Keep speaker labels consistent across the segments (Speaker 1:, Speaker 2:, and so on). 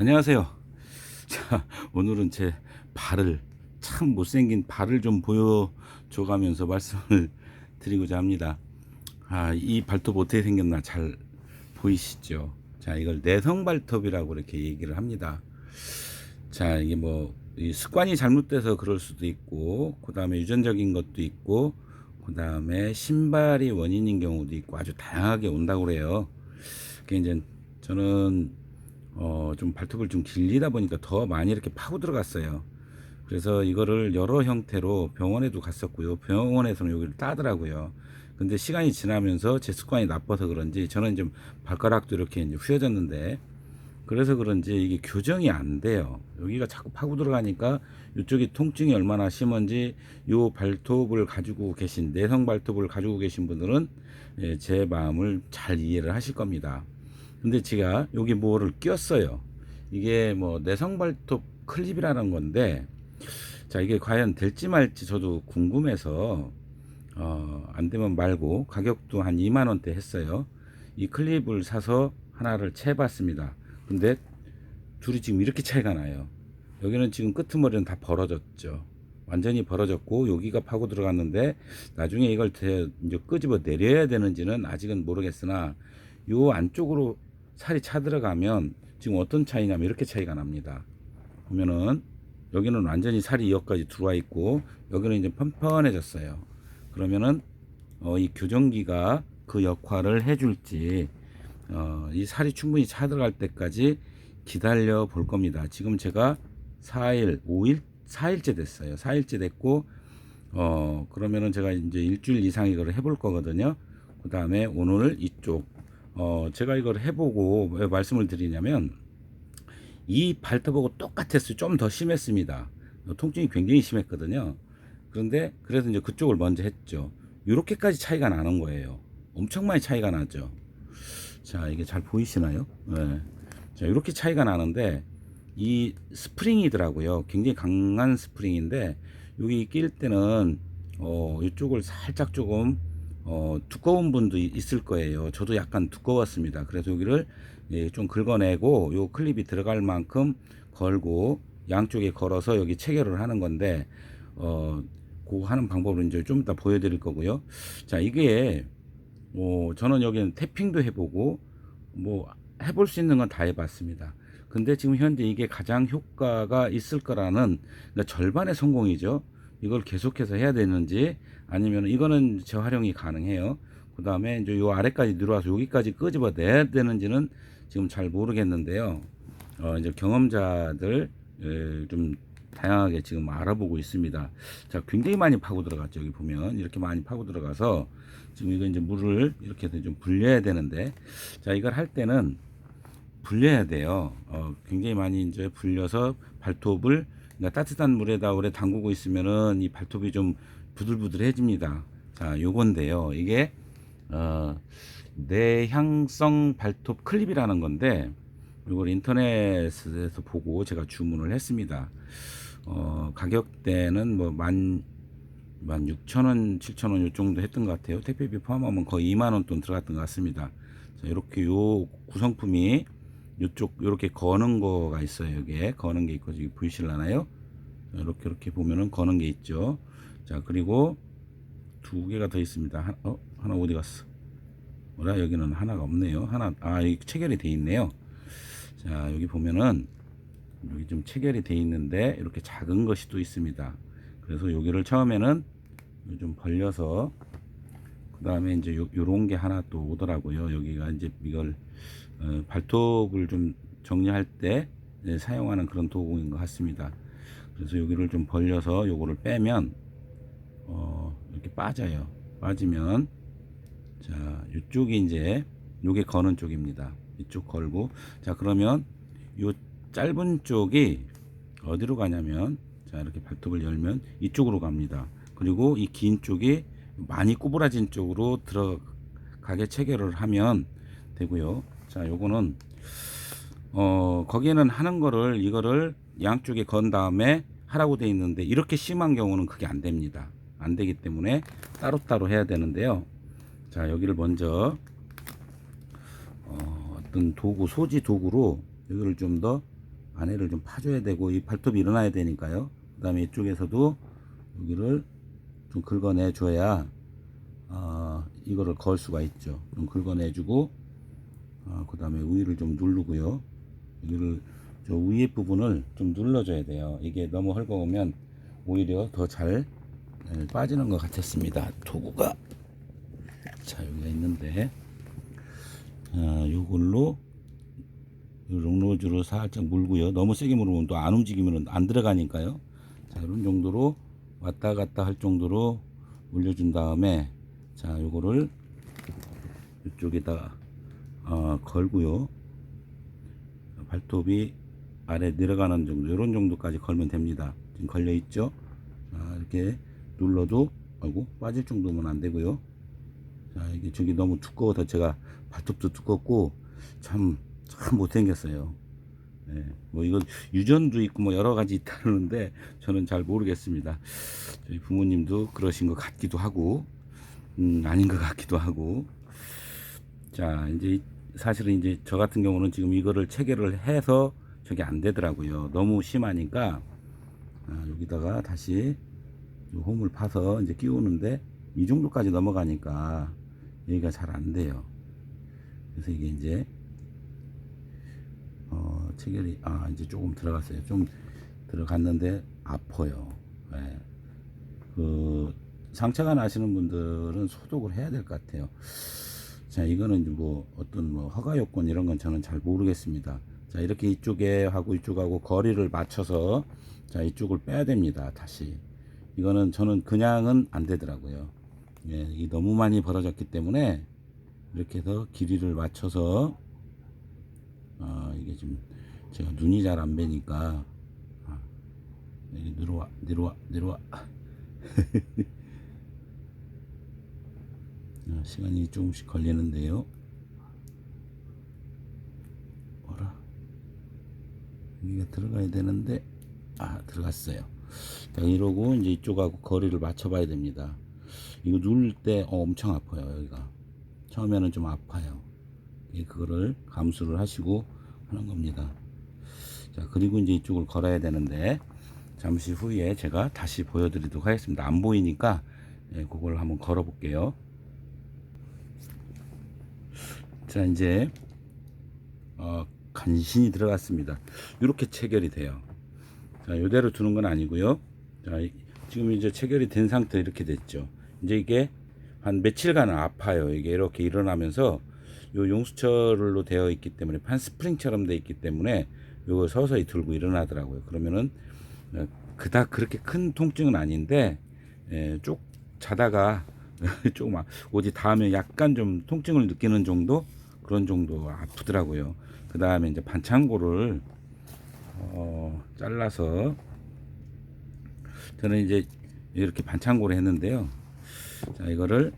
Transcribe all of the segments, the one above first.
Speaker 1: 안녕하세요. 자, 오늘은 제 발을, 참 못생긴 발을 좀 보여줘 가면서 말씀을 드리고자 합니다. 이 발톱 어떻게 생겼나 잘 보이시죠? 자, 이걸 내성 발톱이라고 이렇게 얘기를 합니다. 자, 이게 뭐, 이 습관이 잘못돼서 그럴 수도 있고, 그 다음에 유전적인 것도 있고, 그 다음에 신발이 원인인 경우도 있고, 아주 다양하게 온다고 그래요. 그게 이제 저는 좀 발톱을 좀 길리다 보니까 더 많이 이렇게 파고 들어갔어요. 그래서 이거를 여러 형태로 병원에도 갔었고요. 병원에서는 여기를 따더라고요. 근데 시간이 지나면서 제 습관이 나빠서 그런지 저는 좀 발가락도 이렇게 이제 휘어졌는데, 그래서 그런지 이게 교정이 안 돼요. 여기가 자꾸 파고 들어가니까 이쪽이 통증이 얼마나 심한지, 요 발톱을 가지고 계신, 내성 발톱을 가지고 계신 분들은 제 마음을 잘 이해를 하실 겁니다. 근데 제가 여기 뭐를 끼웠어요. 이게 뭐 내성 발톱 클립이라는 건데, 자, 이게 과연 될지 말지 저도 궁금해서 안 되면 말고, 가격도 한 2만 원대 했어요. 이 클립을 사서 하나를 채 봤습니다. 근데 둘이 지금 이렇게 차이가 나요. 여기는 지금 끄트머리는 다 벌어졌죠. 완전히 벌어졌고 여기가 파고 들어갔는데, 나중에 이걸 이제 끄집어 내려야 되는지는 아직은 모르겠으나, 요 안쪽으로 살이 차 들어가면 지금 어떤 차이냐면 이렇게 차이가 납니다. 보면은 여기는 완전히 살이 여기까지 들어와 있고, 여기는 이제 펀펀해졌어요. 그러면은 이 교정기가 그 역할을 해줄지, 이 살이 충분히 차 들어갈 때까지 기다려 볼 겁니다. 지금 제가 4일, 5일, 4일째 됐어요. 4일째 됐고, 그러면은 제가 이제 일주일 이상 이걸 해볼 거거든요. 그 다음에 오늘 이쪽, 제가 이걸 해보고 왜 말씀을 드리냐면, 이 발톱하고 똑같았어요. 좀 더 심했습니다. 통증이 굉장히 심했거든요. 그런데 그래서 이제 그쪽을 먼저 했죠. 이렇게까지 차이가 나는 거예요. 엄청 많이 차이가 나죠. 자, 이게 잘 보이시나요? 네. 자, 이렇게 차이가 나는데, 이 스프링이더라고요. 굉장히 강한 스프링인데, 여기 낄 때는 이쪽을 살짝 조금 두꺼운 분도 있을 거예요. 저도 약간 두꺼웠습니다. 그래서 여기를 좀 긁어내고 요 클립이 들어갈 만큼 걸고, 양쪽에 걸어서 여기 체결을 하는 건데, 그 하는 방법을 이제 좀 이따 보여드릴 거고요. 자, 이게 저는 여기는 태핑도 해보고 뭐 해볼 수 있는 건 다 해봤습니다. 근데 지금 현재 이게 가장 효과가 있을 거라는, 그러니까 절반의 성공이죠. 이걸 계속해서 해야 되는지, 아니면 이거는 재활용이 가능해요. 그 다음에 이제 요 아래까지 들어와서 여기까지 끄집어 내야 되는지는 지금 잘 모르겠는데요. 이제 경험자들 좀 다양하게 지금 알아보고 있습니다. 자, 굉장히 많이 파고 들어갔죠. 여기 보면 이렇게 많이 파고 들어가서 지금 이거 이제 물을 이렇게 좀 불려야 되는데, 자, 이걸 할 때는 불려야 돼요. 굉장히 많이 이제 불려서 발톱을, 그러니까 따뜻한 물에다 오래 담그고 있으면은 이 발톱이 좀 부들부들해집니다. 자, 요건데요. 이게 내향성 발톱 클립이라는 건데, 이걸 인터넷에서 보고 제가 주문을 했습니다. 가격대는 뭐 16,000원, 7,000원 요 정도 했던 것 같아요. 택배비 포함하면 거의 2만 원 돈 들어갔던 것 같습니다. 자, 이렇게 요 구성품이 요쪽 요렇게 거는 거가 있어요. 여기에 거는 게 있고, 여기 보이실라나요? 이렇게 보면은 거는 게 있죠. 자, 그리고 두 개가 더 있습니다. 하나 어디 갔어? 뭐라, 여기는 하나가 없네요. 여기 체결이 돼 있네요. 자, 여기 보면은 여기 좀 체결이 돼 있는데 이렇게 작은 것이 또 있습니다. 그래서 여기를 처음에는 좀 벌려서, 그 다음에 이제 요런 게 하나 또 오더라고요. 여기가 이제 이걸 발톱을 좀 정리할 때 사용하는 그런 도구인 것 같습니다. 그래서 여기를 좀 벌려서 요거를 빼면 이렇게 빠져요. 빠지면, 자, 이쪽이 이제 요게 거는 쪽입니다. 이쪽 걸고, 자, 그러면 요 짧은 쪽이 어디로 가냐면, 자, 이렇게 발톱을 열면 이쪽으로 갑니다. 그리고 이 긴 쪽이 많이 구부라진 쪽으로 들어가게 체결을 하면 되고요. 자, 요거는 거기에는 하는 거를, 이거를 양쪽에 건 다음에 하라고 돼 있는데, 이렇게 심한 경우는 그게 안 됩니다. 안 되기 때문에 따로따로 해야 되는데요. 자, 여기를 먼저 어떤 도구, 소지 도구로 여기를 좀 더 바늘을 좀 파줘야 되고 이 발톱이 일어나야 되니까요. 그 다음에 이쪽에서도 여기를 좀 긁어내 줘야 이거를 걸 수가 있죠. 좀 긁어내 주고 그 다음에 위를 좀 누르고요. 여기를 저 위에 부분을 좀 눌러줘야 돼요. 이게 너무 헐거우면 오히려 더 잘 빠지는 것 같았습니다. 도구가 자 여기가 있는데 요걸로 롱로즈로 살짝 물고요. 너무 세게 물으면 또 안 움직이면 안 들어가니까요. 자 이런 정도로 왔다 갔다 할 정도로 올려준 다음에 자 요거를 이쪽에다 걸고요. 발톱이 아래 내려가는 정도 이런 정도까지 걸면 됩니다. 지금 걸려 있죠. 자 이렇게 눌러도 아이고 빠질 정도면 안 되고요. 자 이게 저기 너무 두꺼워서 제가 발톱도 두껍고 참 못생겼어요. 네, 뭐 이건 유전도 있고 뭐 여러 가지 있다는데 저는 잘 모르겠습니다. 저희 부모님도 그러신 것 같기도 하고 아닌 것 같기도 하고. 자 이제 사실은 이제 저 같은 경우는 지금 이거를 체결을 해서 저게 안 되더라고요. 너무 심하니까 여기다가 다시 홈을 파서 이제 끼우는데 이 정도까지 넘어가니까 여기가 잘 안 돼요. 그래서 이게 이제 체결이 이제 조금 들어갔어요. 좀 들어갔는데 아파요. 네. 그 상처가 나시는 분들은 소독을 해야 될 것 같아요. 자 이거는 뭐 어떤 뭐 허가 요건 이런 건 저는 잘 모르겠습니다. 자 이렇게 이쪽에 하고 이쪽하고 거리를 맞춰서 자 이쪽을 빼야 됩니다. 다시 이거는 저는 그냥은 안 되더라고요. 예, 이 너무 많이 벌어졌기 때문에 이렇게 해서 길이를 맞춰서 이게 좀 제가 눈이 잘 안 뵈니까 여기 내려와 시간이 조금씩 걸리는데요. 뭐라 여기가 들어가야 되는데 들어갔어요. 자, 이러고 이제 이쪽하고 거리를 맞춰 봐야 됩니다. 이거 누를 때 엄청 아파요. 여기가 처음에는 좀 아파요. 그거를 감수를 하시고 하는 겁니다. 자 그리고 이제 이쪽을 걸어야 되는데 잠시 후에 제가 다시 보여드리도록 하겠습니다. 안 보이니까 그걸 한번 걸어 볼게요. 자 이제 간신히 들어갔습니다. 이렇게 체결이 돼요. 자 이대로 두는 건 아니고요. 자 지금 이제 체결이 된 상태 이렇게 됐죠. 이제 이게 한 며칠간은 아파요. 이게 이렇게 일어나면서 요 용수철로 되어 있기 때문에 판 스프링처럼 되어 있기 때문에 요거 서서히 들고 일어나더라고요. 그러면은 그닥 그렇게 큰 통증은 아닌데 쭉 자다가 조금 어디 닿으면 약간 좀 통증을 느끼는 정도 그런 정도 아프더라고요. 그 다음에 이제 반창고를 잘라서 저는 이제 이렇게 반창고를 했는데요. 자 이거를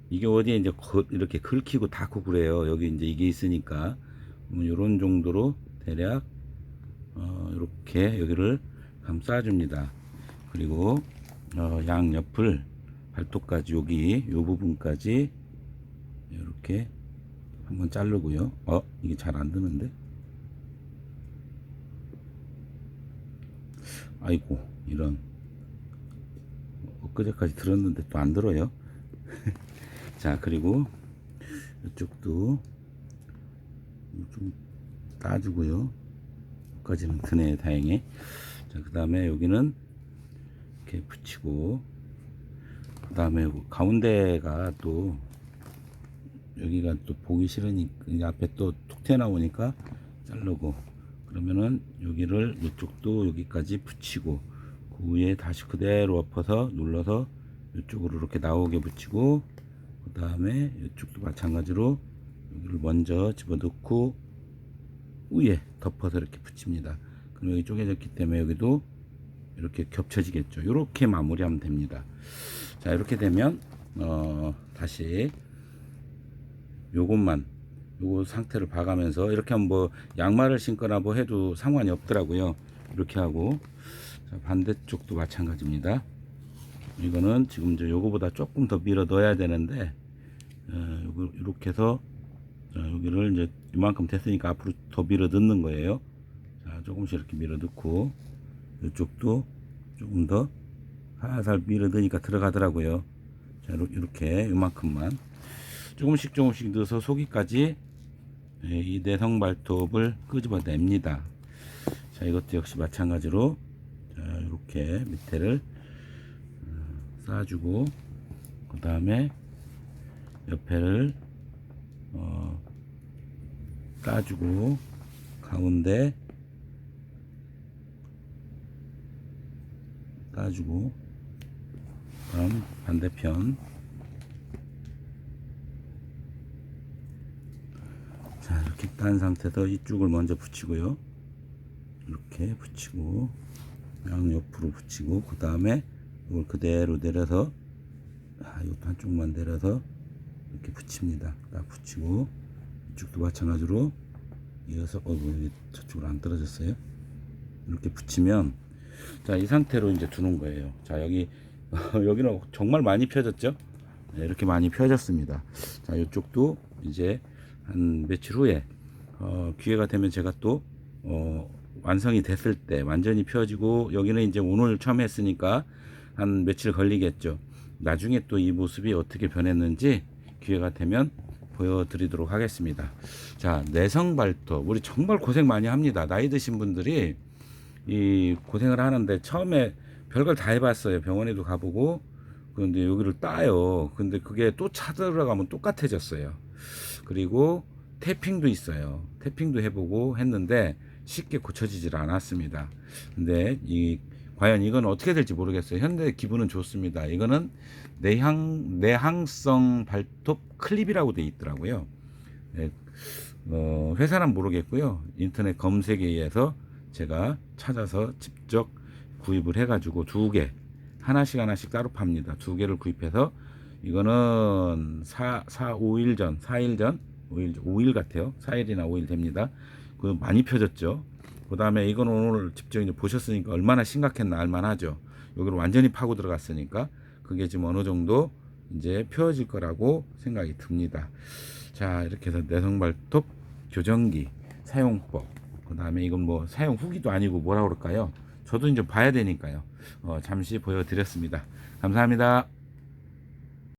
Speaker 1: 이게 어디에 이제 이렇게 긁히고 닿고 그래요. 여기 이제 이게 있으니까 이런 정도로 대략 이렇게 여기를 감싸줍니다. 그리고 양 옆을 발톱까지 여기 요 부분까지 이렇게 한번 자르고요. 이게 잘 안 드는데 아이고 이런 엊그제까지 들었는데 또 안 들어요. 자 그리고 이쪽도 좀 따주고요. 여기까지는 드네요. 다행히. 자 그 다음에 여기는 이렇게 붙이고 그 다음에 가운데가 또 여기가 또 보기 싫으니까 앞에 또 툭 튀어나오니까 자르고 그러면은 여기를 이쪽도 여기까지 붙이고 그 위에 다시 그대로 엎어서 눌러서 이쪽으로 이렇게 나오게 붙이고 그 다음에 이쪽도 마찬가지로 여기를 먼저 집어넣고 위에 덮어서 이렇게 붙입니다. 그럼 여기 쪼개졌기 때문에 여기도 이렇게 겹쳐지겠죠. 이렇게 마무리하면 됩니다. 자 이렇게 되면 다시 요것만 요거 상태를 봐가면서 이렇게 하면 뭐 양말을 신거나 뭐 해도 상관이 없더라고요. 이렇게 하고 자, 반대쪽도 마찬가지입니다. 이거는 지금 이제 요거보다 조금 더 밀어 넣어야 되는데 요거 이렇게 해서 자, 여기를 이제 이만큼 됐으니까 앞으로 더 밀어 넣는 거예요. 자, 조금씩 이렇게 밀어 넣고, 이쪽도 조금 더 살살 밀어 넣으니까 들어가더라고요. 자, 이렇게 이만큼만 조금씩 조금씩 넣어서 속이까지 이 내성 발톱을 끄집어 냅니다. 자, 이것도 역시 마찬가지로 자, 이렇게 밑에를 쌓아주고, 그 다음에 옆에를 따주고, 가운데 따주고, 다음 반대편. 자, 이렇게 딴 상태에서 이쪽을 먼저 붙이고요. 이렇게 붙이고, 양옆으로 붙이고, 그 다음에 이걸 그대로 내려서, 이것도 한쪽만 내려서 이렇게 붙입니다. 딱 붙이고, 이쪽도 마찬가지로 이어서, 여기 저쪽으로 안 떨어졌어요. 이렇게 붙이면, 자, 이 상태로 이제 두는 거예요. 자, 여기는 정말 많이 펴졌죠? 네, 이렇게 많이 펴졌습니다. 자, 이쪽도 이제 한 며칠 후에, 기회가 되면 제가 또, 완성이 됐을 때 완전히 펴지고, 여기는 이제 오늘 처음 했으니까 한 며칠 걸리겠죠. 나중에 또 이 모습이 어떻게 변했는지 기회가 되면 보여드리도록 하겠습니다. 자, 내성 발톱. 우리 정말 고생 많이 합니다. 나이 드신 분들이 이 고생을 하는데, 처음에 별걸 다 해봤어요. 병원에도 가보고. 그런데 여기를 따요. 근데 그게 또 찾아가면 똑같아졌어요. 그리고 태핑도 있어요. 태핑도 해보고 했는데 쉽게 고쳐지질 않았습니다. 근데 과연 이건 어떻게 될지 모르겠어요. 현재 기분은 좋습니다. 이거는 내향성 발톱 클립이라고 되어 있더라고요. 네, 회사는 모르겠고요. 인터넷 검색에 의해서 제가 찾아서 직접 구입을 해가지고 2개, 하나씩 따로 팝니다. 2개를 구입해서, 이거는 5일 전, 4일 전, 5일 같아요. 4일이나 5일 됩니다. 그 많이 펴졌죠. 그 다음에 이건 오늘 직접 이제 보셨으니까 얼마나 심각했나 알만하죠. 여기로 완전히 파고 들어갔으니까 그게 지금 어느 정도 이제 펴질 거라고 생각이 듭니다. 자, 이렇게 해서 내성발톱 교정기 사용법, 그 다음에 이건 뭐 사용 후기도 아니고 뭐라 그럴까요? 저도 이제 봐야 되니까요. 잠시 보여드렸습니다. 감사합니다.